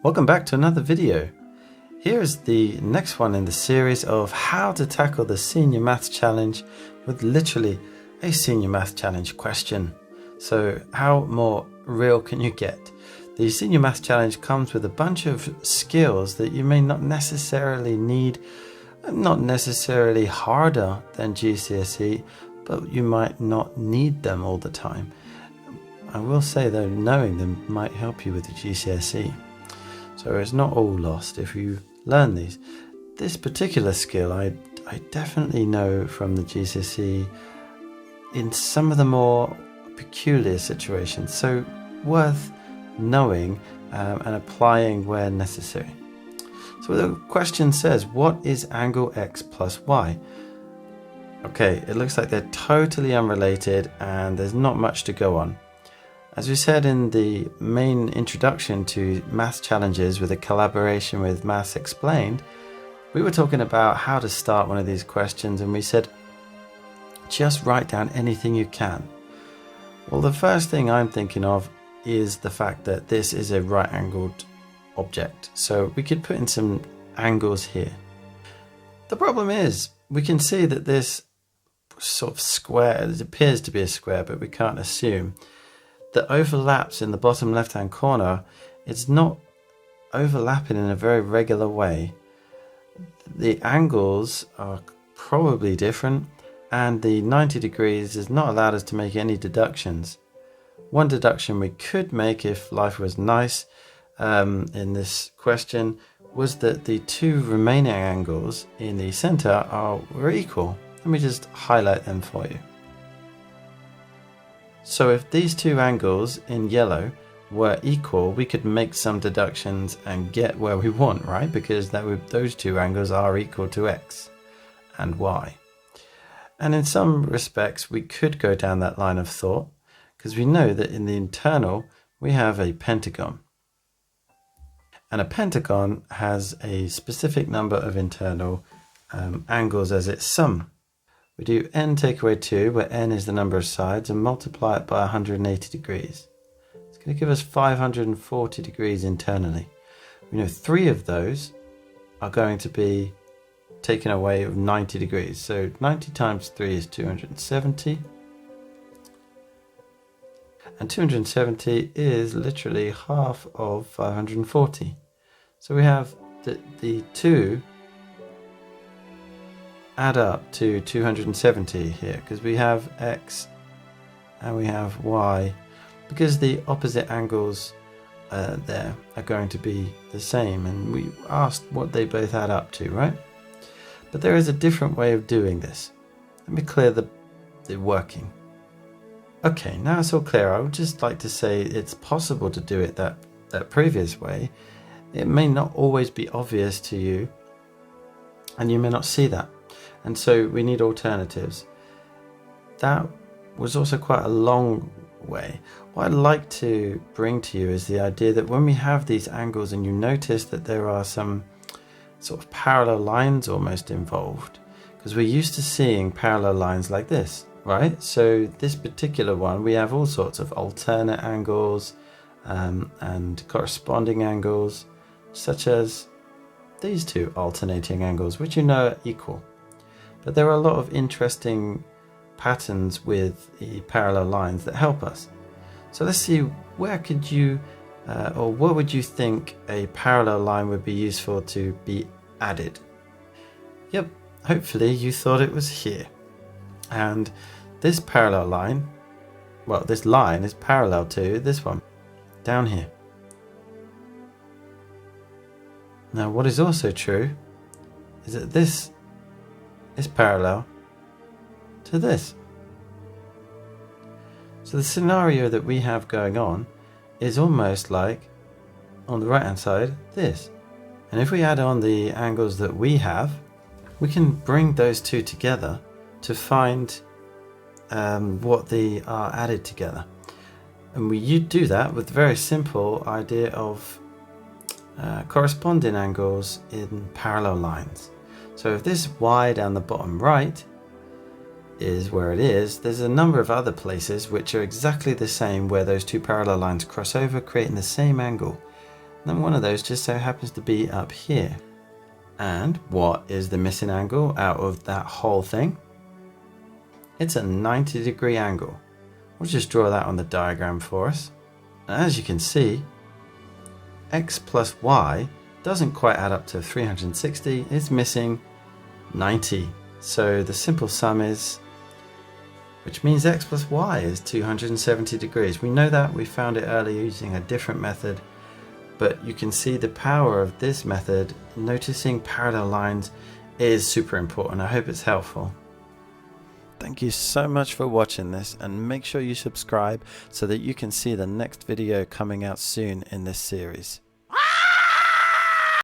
Welcome back to another video. Here is the next one in the series of how to tackle the Senior Maths Challenge with literally a Senior Maths Challenge question. So how more real can you get? The Senior Maths Challenge comes with a bunch of skills that you may not necessarily need, not necessarily harder than GCSE, but you might not need them all the time. I will say though, knowing them might help you with the GCSE. So it's not all lost if you learn these. This particular skill I definitely know from the GCSE in some of the more peculiar situations, so worth knowing and applying where necessary. So the question says, what is angle x plus y? Okay, it looks like they're totally unrelated and there's not much to go on. As we said in the main introduction to math challenges with a collaboration with Maths Explained, we were talking about how to start one of these questions, and we said just write down anything you can. Well, the first thing I'm thinking of is the fact that this is a right-angled object, so we could put in some angles here. The problem is we can see that this sort of square, it appears to be a square, but we can't assume that overlaps in the bottom left hand corner. It's not overlapping in a very regular way. The angles are probably different, and the 90 degrees has not allowed us to make any deductions. One deduction we could make if life was nice in this question was that the two remaining angles in the center were equal. Let me just highlight them for you. So if these two angles in yellow were equal, we could make some deductions and get where we want, right? Because those two angles are equal to x and y. And in some respects, we could go down that line of thought because we know that in the internal, we have a pentagon. And a pentagon has a specific number of internal angles as its sum. We do n take away 2, where n is the number of sides, and multiply it by 180 degrees. It's going to give us 540 degrees internally. We know 3 of those are going to be taken away of 90 degrees. So 90 times 3 is 270. And 270 is literally half of 540. So we have the 2 add up to 270 here, because we have x and we have y, because the opposite angles there are going to be the same, and we asked what they both add up to, right? But there is a different way of doing this. Let me clear the working. Okay, now it's all clear. I would just like to say it's possible to do it that previous way. It may not always be obvious to you, and you may not see that. And so we need alternatives. That was also quite a long way. What I'd like to bring to you is the idea that when we have these angles and you notice that there are some sort of parallel lines almost involved, because we're used to seeing parallel lines like this, right? So this particular one, we have all sorts of alternate angles and corresponding angles, such as these two alternating angles, which you know are equal. But there are a lot of interesting patterns with the parallel lines that help us. So let's see, where could you, or what would you think a parallel line would be useful to be added? Yep, hopefully you thought it was here. And this parallel line, well, this line is parallel to this one, down here. Now, what is also true is that this is parallel to this. So the scenario that we have going on is almost like, on the right hand side, this. And if we add on the angles that we have, we can bring those two together to find what they are added together. And you do that with the very simple idea of corresponding angles in parallel lines. So if this y down the bottom right is where it is, there's a number of other places which are exactly the same, where those two parallel lines cross over, creating the same angle. then one of those just so happens to be up here. And what is the missing angle out of that whole thing? It's a 90-degree angle. We'll just draw that on the diagram for us. And as you can see, x plus y doesn't quite add up to 360, it's missing 90. So the simple sum is, which means x plus y is 270 degrees. We know that, we found it earlier using a different method, but you can see the power of this method. Noticing parallel lines is super important. I hope it's helpful. Thank you so much for watching this, and make sure you subscribe so that you can see the next video coming out soon in this series.